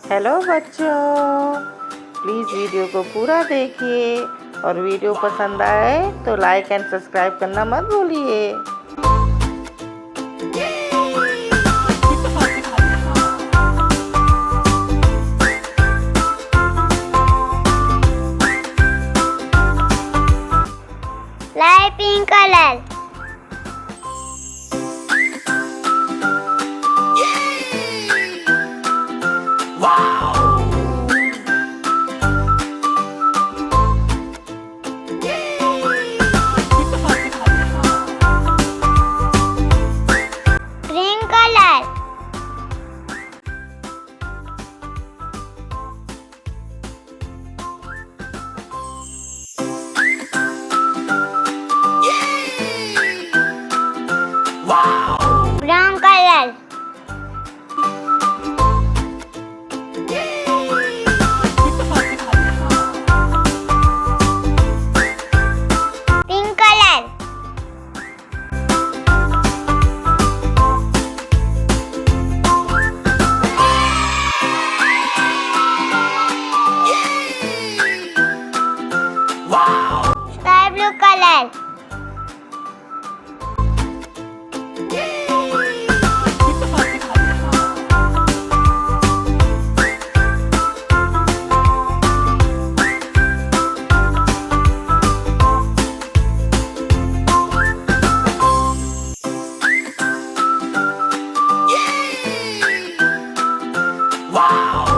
Hello बच्चों, please video को पूरा देखिए और वीडियो पसंद आए तो लाइक एंड सब्सक्राइब करना मत भूलिए। Light pink color. Green color. Brown color. Pink color. Sky blue color. Wow!